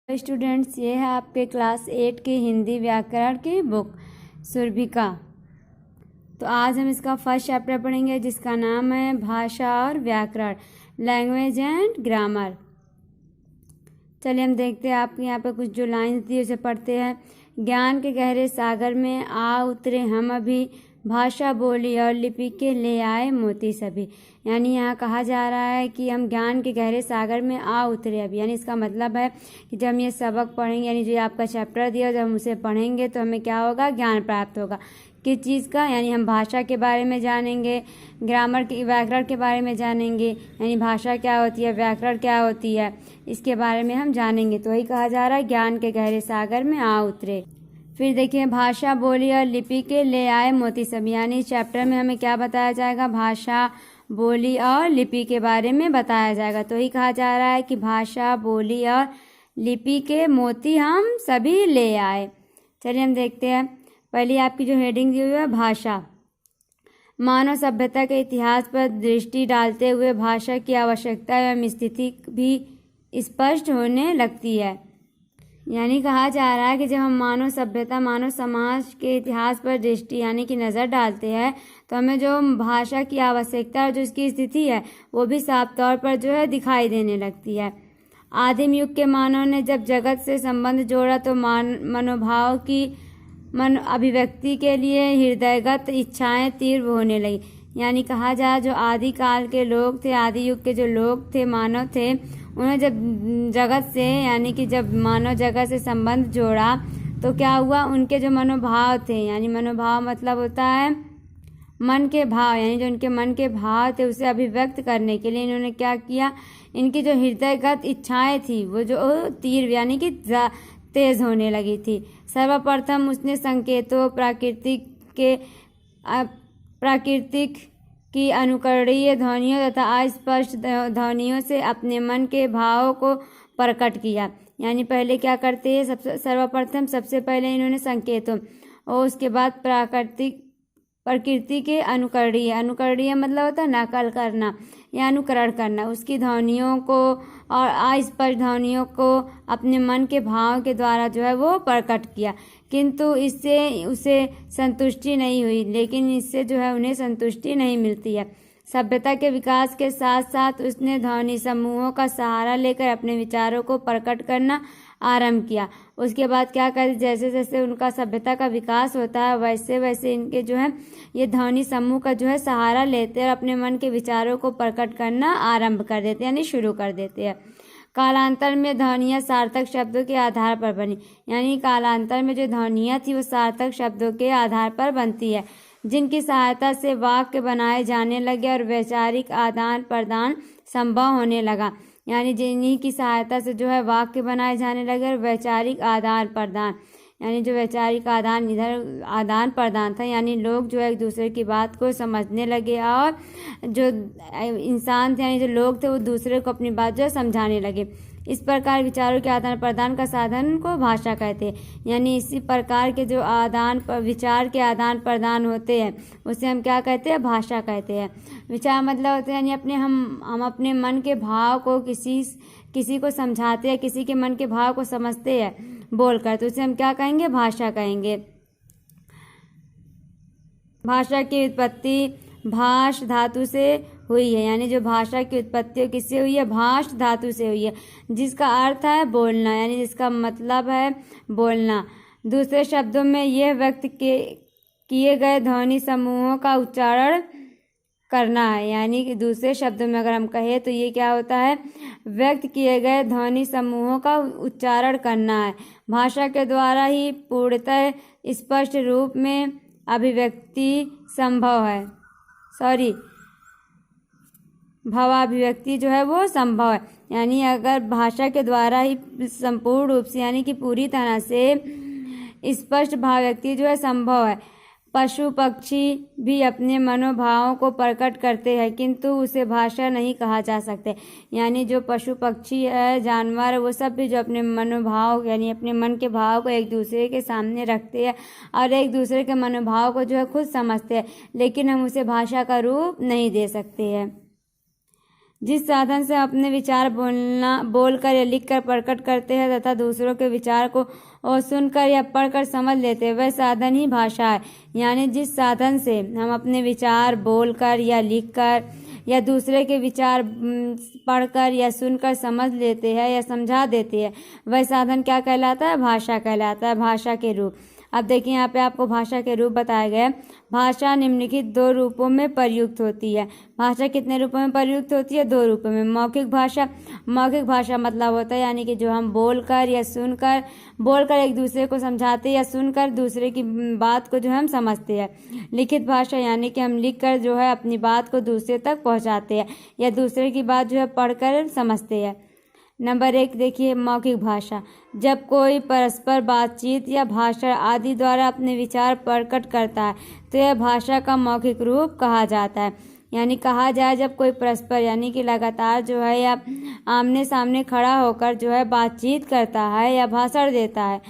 Students, ये है आपके क्लास 8 की हिंदी व्याकरण की बुक सुरभिका। तो आज हम इसका फर्स्ट चैप्टर पढ़ेंगे जिसका नाम है भाषा और व्याकरण, लैंग्वेज एंड ग्रामर। चलिए हम देखते हैं आपके यहाँ पे कुछ जो लाइन्स दी उसे पढ़ते हैं। ज्ञान के गहरे सागर में आ उतरे हम अभी, भाषा बोली और लिपि के ले आए मोती सभी। यानी यहाँ कहा जा रहा है कि हम ज्ञान के गहरे सागर में आ उतरे अभी। यानी इसका मतलब है कि जब हम ये सबक पढ़ेंगे, यानी जो आपका चैप्टर दिया जब हम उसे पढ़ेंगे तो हमें क्या होगा, ज्ञान प्राप्त होगा। किस चीज़ का? यानी हम भाषा के बारे में जानेंगे, ग्रामर की व्याकरण के बारे में जानेंगे। यानी भाषा क्या होती है, व्याकरण क्या होती है, इसके बारे में हम जानेंगे। तो वही कहा जा रहा है ज्ञान के गहरे सागर में आ उतरे। फिर देखिए, भाषा बोली और लिपि के ले आए मोती सभी। यानी इस चैप्टर में हमें क्या बताया जाएगा, भाषा बोली और लिपि के बारे में बताया जाएगा। तो ही कहा जा रहा है कि भाषा बोली और लिपि के मोती हम सभी ले आए। चलिए हम देखते हैं। पहली आपकी जो हेडिंग दी हुई है भाषा। मानव सभ्यता के इतिहास पर दृष्टि डालते हुए भाषा की आवश्यकता एवं स्थिति भी स्पष्ट होने लगती है। यानी कहा जा रहा है कि जब हम मानव सभ्यता, मानव समाज के इतिहास पर दृष्टि यानी कि नज़र डालते हैं तो हमें जो भाषा की आवश्यकता और जो इसकी स्थिति है वो भी साफ तौर पर जो है दिखाई देने लगती है। आदिम युग के मानव ने जब जगत से संबंध जोड़ा तो मनोभाव की अभिव्यक्ति के लिए हृदयगत इच्छाएं तीव्र होने लगी। यानी कहा जाए जो आदि काल के लोग थे, आदि युग के जो लोग थे, मानव थे, उन्हें जब जगत से यानी कि जब मानव जगत से संबंध जोड़ा तो क्या हुआ, उनके जो मनोभाव थे, यानी मनोभाव मतलब होता है मन के भाव, यानी जो उनके मन के भाव थे उसे अभिव्यक्त करने के लिए इन्होंने क्या किया, इनकी जो हृदयगत इच्छाएं थी वो जो तीव्र यानी कि तेज होने लगी थी। सर्वप्रथम उसने संकेतों, प्राकृतिक की अनुकरणीय ध्वनियों तथा अस्पष्ट ध्वनियों से अपने मन के भावों को प्रकट किया। यानी पहले क्या करते हैं, सर्वप्रथम सबसे पहले इन्होंने संकेतों और उसके बाद प्रकृति के अनुकरणीय मतलब होता है नकल करना या अनुकरण करना, उसकी ध्वनियों को और अस्पष्ट ध्वनियों को अपने मन के भाव के द्वारा जो है वो प्रकट किया। किंतु इससे उसे संतुष्टि नहीं हुई, लेकिन इससे जो है उन्हें संतुष्टि नहीं मिलती है। सभ्यता के विकास के साथ साथ उसने ध्वनि समूहों का सहारा लेकर अपने विचारों को प्रकट करना आरंभ किया। उसके बाद क्या कर, जैसे जैसे उनका सभ्यता का विकास होता है वैसे वैसे इनके जो है ये ध्वनि समूह का जो है सहारा लेते हैं और अपने मन के विचारों को प्रकट करना आरंभ कर देते हैं, यानी शुरू कर देते हैं। कालांतर में ध्वनियाँ सार्थक शब्दों के आधार पर बनी। यानी कालांतर में जो ध्वनियाँ थी वो सार्थक शब्दों के आधार पर बनती है, जिनकी सहायता से वाक्य बनाए जाने लगे और वैचारिक आदान प्रदान संभव होने लगा। यानी जिन्हीं की सहायता से जो है वाक्य बनाए जाने लगे और वैचारिक आदान प्रदान, यानी जो वैचारिक आदान प्रदान था, यानी लोग जो है एक दूसरे की बात को समझने लगे और जो इंसान थे यानी जो लोग थे वो दूसरे को अपनी बात जो है समझाने लगे। इस प्रकार विचारों के आदान प्रदान का साधन को भाषा कहते हैं। यानी इसी प्रकार के जो विचार के आदान प्रदान होते हैं उसे हम क्या कहते हैं, भाषा कहते हैं। विचार मतलब होते हैं यानी हम अपने मन के भाव को किसी को समझाते हैं, किसी के मन के भाव को समझते हैं बोलकर, तो उसे हम क्या कहेंगे, भाषा कहेंगे। भाषा की उत्पत्ति भाष धातु से हुई है। यानी जो भाषा की उत्पत्ति किससे हुई है, भाष धातु से हुई है, जिसका अर्थ है बोलना, यानी जिसका मतलब है बोलना। दूसरे शब्दों में यह व्यक्त किए गए ध्वनि समूहों का उच्चारण करना है। यानी कि दूसरे शब्दों में अगर हम कहें तो ये क्या होता है, व्यक्त किए गए ध्वनि समूहों का उच्चारण करना है। भाषा के द्वारा ही पूर्णतः स्पष्ट रूप में अभिव्यक्ति संभव है, भावाभिव्यक्ति जो है वो संभव है। यानी अगर भाषा के द्वारा ही संपूर्ण रूप से यानी कि पूरी तरह से स्पष्ट भावाभिव्यक्ति जो है संभव है। पशु पक्षी भी अपने मनोभावों को प्रकट करते हैं, किंतु उसे भाषा नहीं कहा जा सकते। यानी जो पशु पक्षी है, जानवर, वो सब भी जो अपने मनोभाव यानी अपने मन के भाव को एक दूसरे के सामने रखते हैं और एक दूसरे के मनोभाव को जो है खुद समझते हैं, लेकिन हम उसे भाषा का रूप नहीं दे सकते हैं। जिस साधन से हम अपने विचार बोलकर या लिखकर प्रकट करते हैं तथा दूसरों के विचार को और सुनकर या पढ़कर समझ लेते हैं, वह साधन ही भाषा है। यानी जिस साधन से हम अपने विचार बोलकर या लिखकर या दूसरे के विचार पढ़कर या सुनकर समझ लेते हैं या समझा देते हैं, वह साधन क्या कहलाता है? भाषा कहलाता है, भाषा के रूप। अब देखिए यहाँ पे आपको भाषा के रूप बताए गए। भाषा निम्नलिखित 2 रूपों में प्रयुक्त होती है। भाषा कितने रूपों में प्रयुक्त होती है? 2 रूपों में। मौखिक भाषा, मौखिक भाषा मतलब होता है यानी कि जो हम बोलकर या सुनकर, बोलकर एक दूसरे को समझाते या सुनकर दूसरे की बात को जो है हम समझते हैं। लिखित भाषा यानी कि हम लिखकर जो है अपनी बात को दूसरे तक पहुँचाते हैं या दूसरे की बात जो है पढ़कर समझते हैं। नंबर 1 देखिए मौखिक भाषा। जब कोई परस्पर बातचीत या भाषण आदि द्वारा अपने विचार प्रकट करता है तो यह भाषा का मौखिक रूप कहा जाता है। यानी कहा जाए जब कोई परस्पर यानी कि लगातार जो है या आमने सामने खड़ा होकर जो है बातचीत करता है या भाषण देता है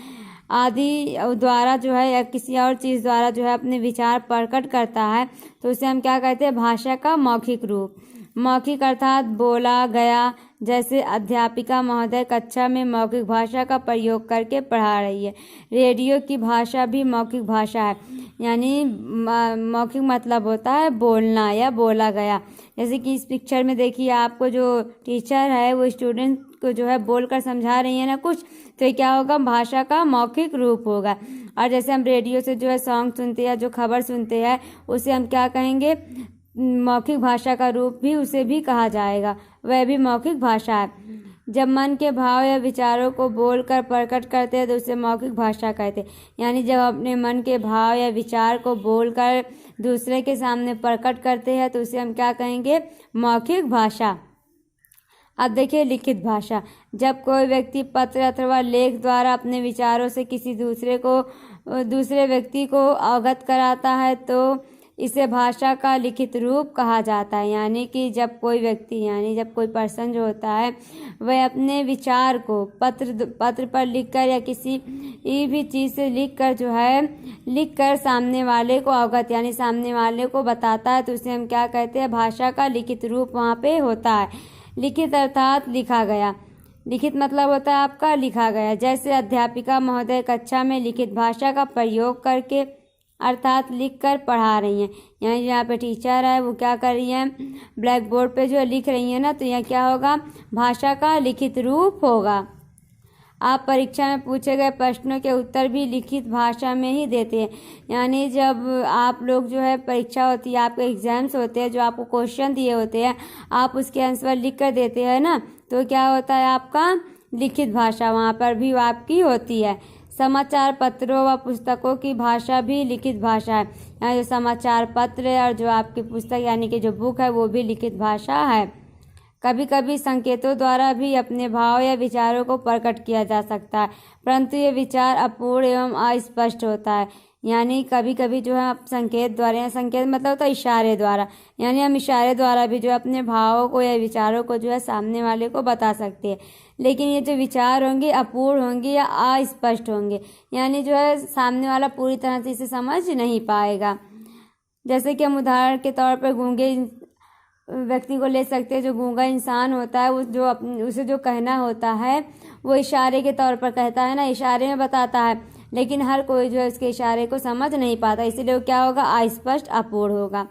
आदि द्वारा जो है या किसी और चीज़ द्वारा जो है अपने विचार प्रकट करता है तो उसे हम क्या कहते हैं? भाषा का मौखिक रूप। मौखिक अर्थात बोला गया। जैसे अध्यापिका महोदय कक्षा में मौखिक भाषा का प्रयोग करके पढ़ा रही है। रेडियो की भाषा भी मौखिक भाषा है। यानी मौखिक मतलब होता है बोलना या बोला गया। जैसे कि इस पिक्चर में देखिए आपको जो टीचर है वो स्टूडेंट को जो है बोलकर समझा रही है ना कुछ, तो ये क्या होगा? भाषा का मौखिक रूप होगा। और जैसे हम रेडियो से जो है सॉन्ग सुनते हैं, जो खबर सुनते हैं, उसे हम क्या कहेंगे? मौखिक भाषा का रूप भी उसे भी कहा जाएगा, वह भी मौखिक भाषा है। जब मन के भाव या विचारों को बोलकर प्रकट करते हैं तो उसे मौखिक भाषा कहते हैं। यानी जब अपने मन के भाव या विचार को बोलकर दूसरे के सामने प्रकट करते हैं तो उसे हम क्या कहेंगे? मौखिक भाषा। अब देखिए लिखित भाषा। जब कोई व्यक्ति पत्र अथवा लेख द्वारा अपने विचारों से किसी दूसरे व्यक्ति को अवगत कराता है तो इसे भाषा का लिखित रूप कहा जाता है। यानी कि जब कोई व्यक्ति यानी जब कोई पर्सन जो होता है वह अपने विचार को पत्र पर लिखकर या किसी भी चीज़ से लिखकर सामने वाले को अवगत यानी सामने वाले को बताता है तो उसे हम क्या कहते हैं? भाषा का लिखित रूप वहाँ पे होता है। लिखित अर्थात लिखा गया। लिखित मतलब होता है आपका लिखा गया। जैसे अध्यापिका महोदय कक्षा में लिखित भाषा का प्रयोग करके अर्थात लिखकर पढ़ा रही हैं। यहाँ पे टीचर है वो क्या कर रही हैं? ब्लैक बोर्ड पे जो लिख रही हैं ना, तो यह क्या होगा? भाषा का लिखित रूप होगा। आप परीक्षा में पूछे गए प्रश्नों के उत्तर भी लिखित भाषा में ही देते हैं। यानी जब आप लोग जो है परीक्षा होती है, आपके एग्जाम्स होते हैं, जो आपको क्वेश्चन दिए होते हैं, आप उसके आंसर लिख कर देते हैं ना, तो क्या होता है? आपका लिखित भाषा वहाँ पर भी आपकी होती है। समाचार पत्रों व पुस्तकों की भाषा भी लिखित भाषा है। यहाँ जो समाचार पत्र है और जो आपकी पुस्तक यानी कि जो बुक है वो भी लिखित भाषा है। कभी कभी संकेतों द्वारा भी अपने भाव या विचारों को प्रकट किया जा सकता है, परंतु ये विचार अपूर्ण एवं अस्पष्ट होता है। यानी कभी कभी जो है आप संकेत द्वारा, या संकेत मतलब होता है इशारे द्वारा, यानी हम इशारे द्वारा भी जो है अपने भावों को या विचारों को जो है सामने वाले को बता सकते हैं। लेकिन ये जो विचार होंगे अपूर्ण होंगे या अस्पष्ट होंगे, यानी जो है सामने वाला पूरी तरह से इसे समझ नहीं पाएगा। जैसे कि हम उदाहरण के तौर पर गूंगे व्यक्ति को ले सकते हैं। जो गूंगा इंसान होता है उसे जो कहना होता है वो इशारे के तौर पर कहता है ना, इशारे में बताता है, लेकिन हर कोई जो है उसके इशारे को समझ नहीं पाता, इसीलिए वो क्या होगा? अस्पष्ट अपूर्ण होगा।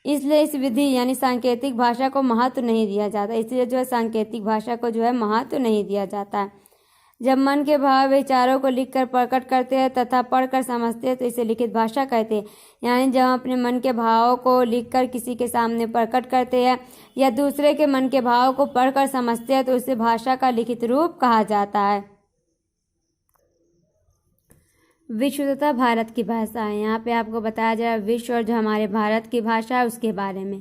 इसलिए इस विधि यानी सांकेतिक भाषा को महत्व नहीं दिया जाता, इसलिए जो है सांकेतिक भाषा को जो है महत्व नहीं दिया जाता है। जब मन के भाव विचारों को लिखकर प्रकट करते हैं तथा पढ़कर समझते हैं तो इसे लिखित भाषा कहते हैं। यानी जब हम अपने मन के भावों को लिखकर किसी के सामने प्रकट करते हैं या दूसरे के मन के भाव को पढ़कर समझते हैं तो उसे भाषा का लिखित रूप कहा जाता है। विश्व तथा भारत की भाषा है। यहाँ पे आपको बताया जा रहा है विश्व और जो हमारे भारत की भाषा है उसके बारे में।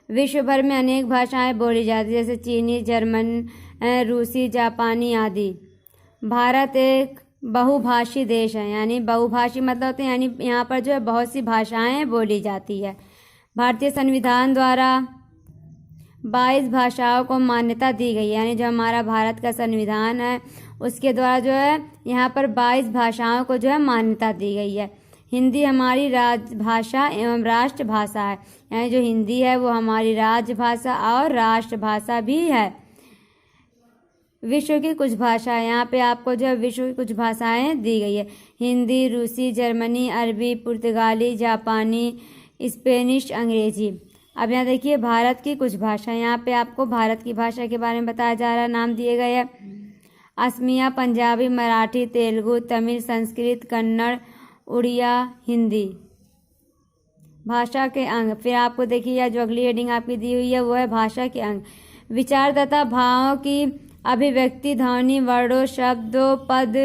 विश्व भर में अनेक भाषाएं बोली जाती है, जैसे चीनी, जर्मन, रूसी, जापानी आदि। भारत एक बहुभाषी देश है, यानी बहुभाषी मतलब होते हैं यानी यहाँ पर जो है बहुत सी भाषाएं बोली जाती है। भारतीय संविधान द्वारा 22 भाषाओं को मान्यता दी गई है, यानी जो हमारा भारत का संविधान है उसके द्वारा जो है यहाँ पर 22 भाषाओं को जो है मान्यता दी गई है। हिंदी हमारी राजभाषा एवं राष्ट्रभाषा है, यानी जो हिंदी है वो हमारी राजभाषा और राष्ट्रभाषा भी है। विश्व की कुछ भाषाएं, यहाँ पे आपको जो विश्व की कुछ भाषाएं दी गई है, हिंदी, रूसी, जर्मनी, अरबी, पुर्तगाली, जापानी, स्पेनिश, अंग्रेजी। अब यहाँ देखिए भारत की कुछ भाषा, यहाँ पे आपको भारत की भाषा के बारे में बताया जा रहा है, नाम दिए गए हैं असमिया, पंजाबी, मराठी, तेलुगु, तमिल, संस्कृत, कन्नड़, उड़िया, हिंदी। भाषा के अंग, फिर आपको देखिए जो अगली हेडिंग आपकी दी हुई है वो है भाषा के अंग। विचार तथा भावों की अभिव्यक्ति ध्वनि, वर्णों, शब्दों, पद,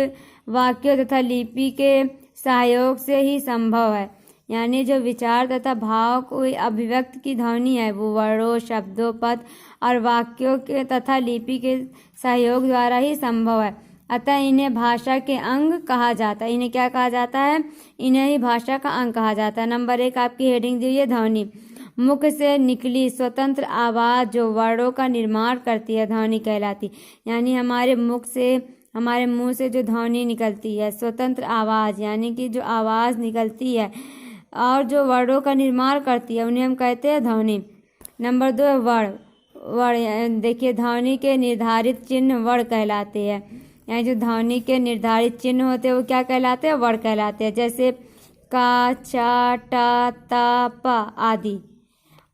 वाक्यों तथा लिपि के सहयोग से ही संभव है। यानी जो विचार तथा भाव को अभिव्यक्ति की ध्वनि है वो वर्णों, शब्दों, पद और वाक्यों के तथा लिपि के सहयोग द्वारा ही संभव है। अतः इन्हें भाषा के अंग कहा जाता है। इन्हें क्या कहा जाता है? इन्हें ही भाषा का अंग कहा जाता है। नंबर 1 आपकी हेडिंग दी है ध्वनि। मुख से निकली स्वतंत्र आवाज जो वर्णों का निर्माण करती है ध्वनि कहलाती। यानी हमारे मुख से, हमारे मुंह से जो ध्वनि निकलती है स्वतंत्र आवाज, यानी कि जो आवाज निकलती है और जो वर्णों का निर्माण करती है उन्हें हम कहते हैं ध्वनि। नंबर 2 वर्ण। वर्ण देखिए ध्वनि के निर्धारित चिन्ह वर्ण कहलाते हैं। यानी जो ध्वनि के निर्धारित चिन्ह होते हैं वो क्या कहलाते हैं? वर्ण कहलाते हैं। जैसे का, चा, टा, ता, पा आदि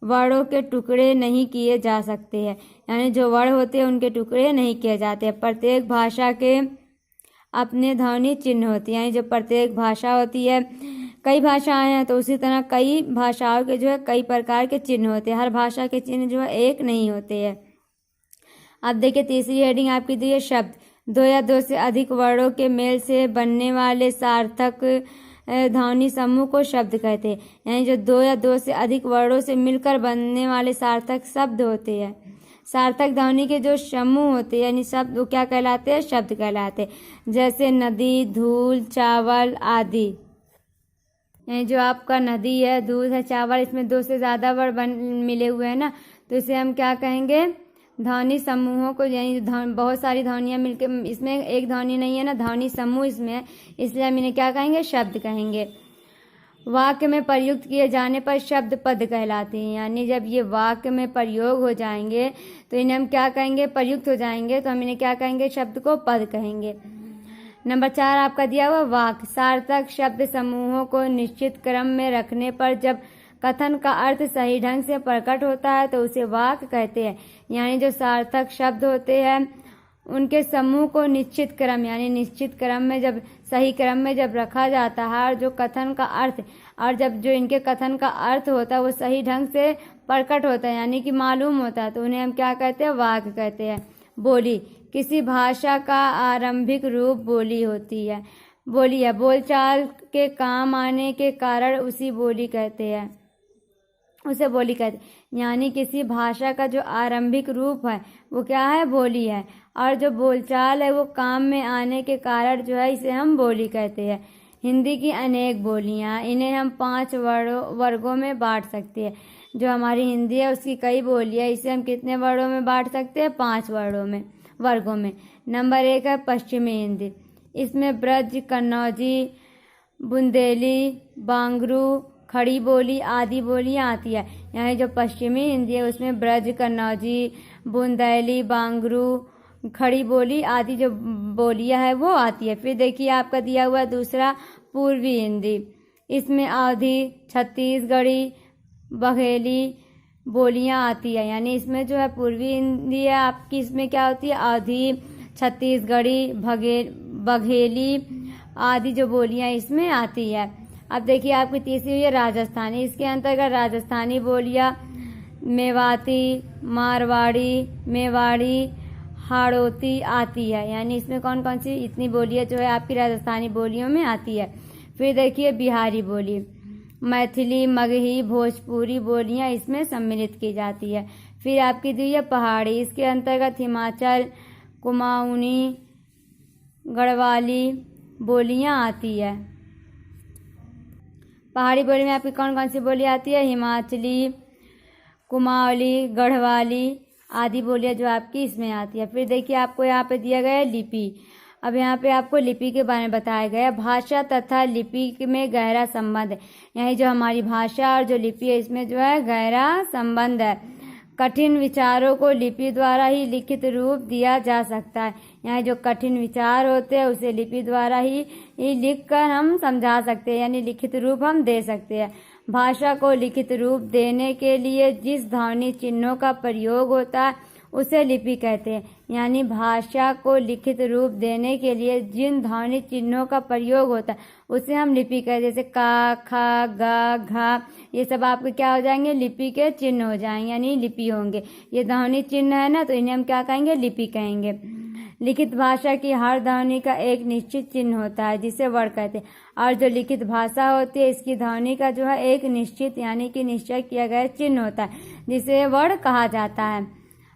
वर्णों के टुकड़े नहीं किए जा सकते हैं। यानी जो वर्ण होते हैं उनके टुकड़े नहीं किए जाते हैं। प्रत्येक भाषा के अपने ध्वनि चिन्ह होते हैं। यानी जो प्रत्येक भाषा होती है, कई भाषाएं हैं तो उसी तरह कई भाषाओं के जो है कई प्रकार के चिन्ह होते हैं। हर भाषा के चिन्ह जो है एक नहीं होते हैं। अब देखिए तीसरी हेडिंग आपकी दी है शब्द। 2 या 2 से अधिक वर्णों के मेल से बनने वाले सार्थक ध्वनि समूह को शब्द कहते हैं। यानी जो 2 या 2 से अधिक वर्णों से मिलकर बनने वाले सार्थक शब्द होते हैं। सार्थक ध्वनि के जो समूह होते हैं यानी शब्द वो क्या कहलाते हैं? शब्द कहलाते हैं। जैसे नदी, धूल, चावल आदि। यानी जो आपका नदी है, दूध है, चावल, इसमें 2 से ज़्यादा वर्ण मिले हुए हैं ना, तो इसे हम क्या कहेंगे? ध्वनि समूहों को। यानी बहुत सारी ध्वनियाँ मिलकर, इसमें एक ध्वनि नहीं है ना, ध्वनि समूह इसमें है, इसलिए हम इन्हें क्या कहेंगे? शब्द कहेंगे। वाक्य में प्रयुक्त किए जाने पर शब्द पद कहलाते हैं। यानी जब ये वाक्य में प्रयोग हो जाएंगे तो इन्हें हम क्या कहेंगे? प्रयुक्त हो जाएंगे तो हम इन्हें क्या कहेंगे? शब्द को पद कहेंगे। नंबर 4 आपका दिया हुआ वाक्य। सार्थक शब्द समूहों को निश्चित क्रम में रखने पर जब कथन का अर्थ सही ढंग से प्रकट होता है तो उसे वाक्य कहते हैं। यानी जो सार्थक शब्द होते हैं उनके समूह को निश्चित क्रम, यानी निश्चित क्रम में जब सही क्रम में जब रखा जाता है और जो कथन का अर्थ, और जब जो इनके कथन का अर्थ होता है वो सही ढंग से प्रकट होता है यानी कि मालूम होता है तो उन्हें हम क्या कहते हैं? वाक्य कहते हैं। बोली। किसी भाषा का आरंभिक रूप बोली होती है। बोली है बोलचाल के काम आने के कारण उसी बोली कहते हैं, उसे बोली कहते हैं। यानी किसी भाषा का जो आरंभिक रूप है वो क्या है? बोली है। और जो बोलचाल है वो काम में आने के कारण जो है इसे हम बोली कहते हैं। हिंदी की अनेक बोलियां, इन्हें हम 5 वर्गों में बांट सकते हैं। जो हमारी हिंदी है उसकी कई बोलियां, इसे हम कितने वर्गों में बांट सकते हैं? 5 वर्गों में। नंबर 1 है पश्चिमी हिंदी। इसमें ब्रज, कन्नौजी, बुंदेली, बांगरू, खड़ी बोली आदि बोलियां आती है। यानी जो पश्चिमी हिंदी है उसमें ब्रज, कन्नौजी, बुंदेली, बांगरू, खड़ी बोली आदि जो बोलियां है वो आती है। फिर देखिए आपका दिया हुआ दूसरा पूर्वी हिंदी। इसमें अवधी, छत्तीसगढ़ी, बघेली बोलियां आती है। यानी इसमें जो है पूर्वी हिंदी है आपकी, इसमें क्या होती है? अवधी, छत्तीसगढ़ी, बघेली आदि जो बोलियां इसमें आती है। अब देखिए आपकी तीसरी हुई है राजस्थानी। इसके अंतर्गत राजस्थानी बोलियां मेवाती, मारवाड़ी, मेवाड़ी, हाड़ौती आती है। यानी इसमें कौन कौन सी इतनी बोलियां जो है आपकी राजस्थानी बोलियों में आती है। फिर देखिए बिहारी बोली, मैथिली, मगही, भोजपुरी बोलियां इसमें सम्मिलित की जाती है। फिर आपकी दी है पहाड़ी। इसके अंतर्गत हिमाचल, कुमाऊनी, गढ़वाली बोलियां आती है। पहाड़ी बोली में आपकी कौन कौन सी बोली आती है? हिमाचली, कुमाऊली, गढ़वाली आदि बोलियां जो आपकी इसमें आती है। फिर देखिए आपको यहाँ पे दिया गया है लिपि। अब यहाँ पे आपको लिपि के बारे में बताया गया। भाषा तथा लिपि में गहरा संबंध है। यानी जो हमारी भाषा और जो लिपि है इसमें जो है गहरा संबंध है। कठिन विचारों को लिपि द्वारा ही लिखित रूप दिया जा सकता है। यहाँ जो कठिन विचार होते हैं उसे लिपि द्वारा ही लिख कर हम समझा सकते हैं, यानी लिखित रूप हम दे सकते हैं। भाषा को लिखित रूप देने के लिए जिस ध्वनि चिन्हों का प्रयोग होता है उसे लिपि कहते हैं। यानी भाषा को लिखित रूप देने के लिए जिन ध्वनि चिन्हों का प्रयोग होता है उसे हम लिपि कहते हैं। जैसे का, खा, गा, घा, ये सब आपके क्या हो जाएंगे, लिपि के चिन्ह हो जाएंगे, यानी लिपि होंगे। ये ध्वनि चिन्ह है ना, तो इन्हें हम क्या कहेंगे, लिपि कहेंगे। लिखित भाषा की हर ध्वनि का एक निश्चित चिन्ह होता है जिसे वर्ण कहते हैं, और जो लिखित भाषा होती है इसकी ध्वनि का जो है एक निश्चित यानी कि निश्चय किया गया चिन्ह होता है जिसे वर्ण कहा जाता है।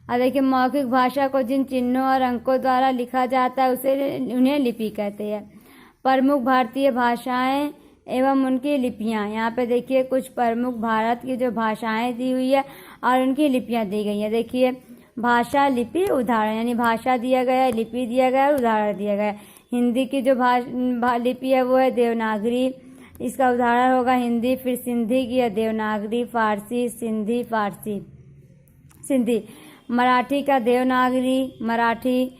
और देखिए, मौखिक भाषा को जिन चिन्हों और अंकों द्वारा लिखा जाता है उन्हें लिपि कहते हैं। प्रमुख भारतीय भाषाएं एवं उनकी लिपियां। यहाँ पे देखिए कुछ प्रमुख भारत की जो भाषाएं दी हुई है और उनकी लिपियां दी गई है। देखिए, भाषा, लिपि, उदाहरण, यानी भाषा दिया गया है, लिपि दिया गया है, उदाहरण दिया गया है। हिंदी की जो लिपि है वो है देवनागरी, इसका उदाहरण होगा हिंदी। फिर सिंधी की है देवनागरी, फारसी, सिंधी, फारसी, सिंधी। मराठी का देवनागरी, मराठी।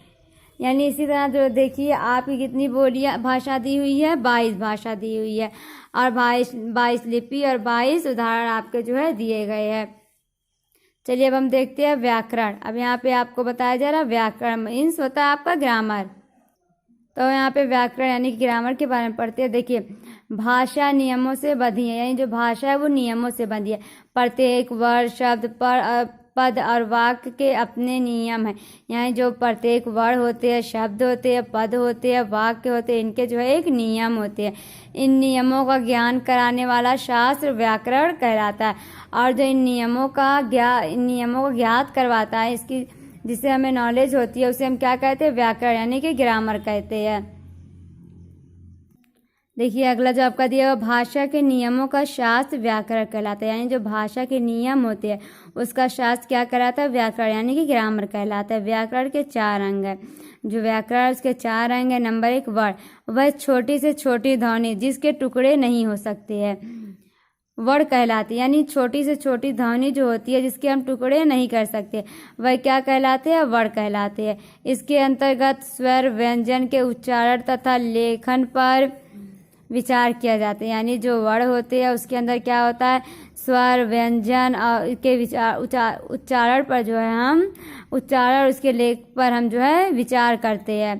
यानी इसी तरह जो देखिए आपकी कितनी बोलियां भाषा दी हुई है, 22 भाषा दी हुई है, और 22 लिपि और 22 उदाहरण आपके जो है दिए गए हैं। चलिए अब हम देखते हैं व्याकरण। अब यहाँ पे आपको बताया जा रहा है व्याकरण मीन्स होता है आपका ग्रामर। तो यहाँ पे व्याकरण यानी कि ग्रामर के बारे में पढ़ते हैं। देखिए, भाषा नियमों से बंधी है, यानी जो भाषा है वो नियमों से बंधी है। प्रत्येक वर्ड, शब्द, पद और वाक्य के अपने नियम है। यानी जो प्रत्येक वर्ड होते हैं, शब्द होते हैं, पद होते हैं, वाक्य होते हैं, इनके जो है एक नियम होते हैं। इन नियमों का ज्ञान कराने वाला शास्त्र व्याकरण कहलाता है। और जो इन नियमों का ज्ञात करवाता है, इसकी जिससे हमें नॉलेज होती है, उसे हम क्या कहते हैं, व्याकरण यानी कि ग्रामर कहते हैं। देखिए अगला जो आपका दिया हुआ, भाषा के नियमों का शास्त्र व्याकरण कहलाता है। यानी जो भाषा के नियम होते हैं उसका शास्त्र क्या कहलाता है, व्याकरण यानी कि ग्रामर कहलाता है। व्याकरण के 4 अंग है। जो व्याकरण उसके 4 अंग है। नंबर 1 वर्ड, वह छोटी से छोटी ध्वनि जिसके टुकड़े नहीं हो सकते हैं, वर्ड कहलाती है। यानी छोटी से छोटी ध्वनि जो होती है जिसके हम टुकड़े नहीं कर सकते, वह क्या कहलाते हैं, वर्ड कहलाते हैं। इसके अंतर्गत स्वर व्यंजन के उच्चारण तथा लेखन पर विचार किया जाता है। यानी जो वर्ड होते हैं उसके अंदर क्या होता है, स्वर व्यंजन और के उच्चारण पर जो है हम उच्चारण उसके लेख पर हम जो है विचार करते हैं।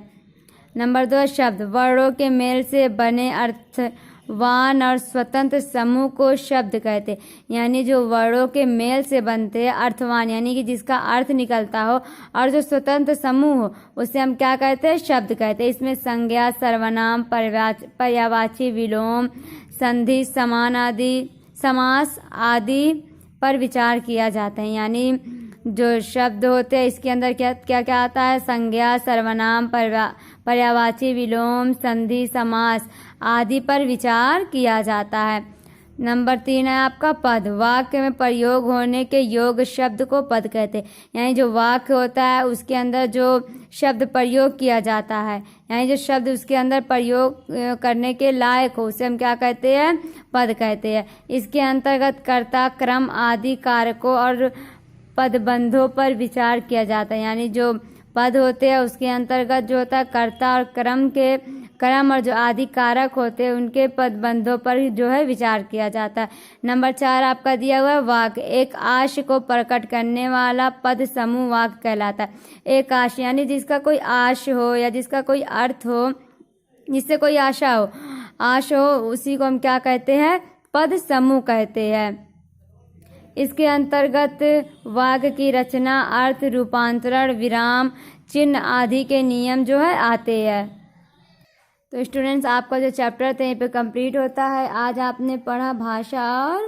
नंबर 2 शब्द, वर्णों के मेल से बने अर्थवान और स्वतंत्र समूह को शब्द कहते। यानी जो वर्णों के मेल से बनते हैं, अर्थवान यानी कि जिसका अर्थ निकलता हो, और जो स्वतंत्र समूह हो उसे हम क्या कहते हैं, शब्द कहते हैं। इसमें संज्ञा, सर्वनाम, पर्यायवाची, विलोम, संधि, समास आदि पर विचार किया जाता है। यानी जो शब्द होते हैं इसके अंदर क्या क्या आता है, संज्ञा, सर्वनाम, पर्यायवाची, विलोम, संधि, समास आदि पर विचार किया जाता है। नंबर 3 है आपका पद। वाक्य में प्रयोग होने के योग्य शब्द को पद कहते हैं। यानी जो वाक्य होता है उसके अंदर जो शब्द प्रयोग किया जाता है, यानी जो शब्द उसके अंदर प्रयोग करने के लायक हो, उसे हम क्या कहते हैं, पद कहते हैं। इसके अंतर्गत कर्ता, क्रम आदि कारकों और पदबंधों पर विचार किया जाता है। यानी जो पद होते हैं उसके अंतर्गत जो होता है कर्ता और क्रम और जो आदि कारक होते हैं उनके पदबंधों पर जो है विचार किया जाता है। नंबर 4 आपका दिया हुआ है वाक्य। एक आशय को प्रकट करने वाला पद समूह वाक्य कहलाता है। एक आशय यानी जिसका कोई आश हो या जिसका कोई अर्थ हो, जिससे कोई आशा हो उसी को हम क्या कहते हैं, पद समूह कहते हैं। इसके अंतर्गत वाक्य की रचना, अर्थ, रूपांतरण, विराम चिन्ह आदि के नियम जो है आते हैं। तो स्टूडेंट्स आपका जो चैप्टर था यहीं पे कंप्लीट होता है। आज आपने पढ़ा भाषा और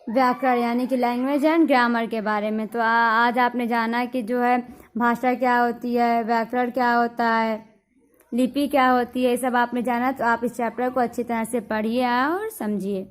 व्याकरण यानी कि लैंग्वेज एंड ग्रामर के बारे में। तो आज आपने जाना कि जो है भाषा क्या होती है, व्याकरण क्या होता है, लिपि क्या होती है, ये सब आपने जाना। तो आप इस चैप्टर को अच्छी तरह से पढ़िए और समझिए।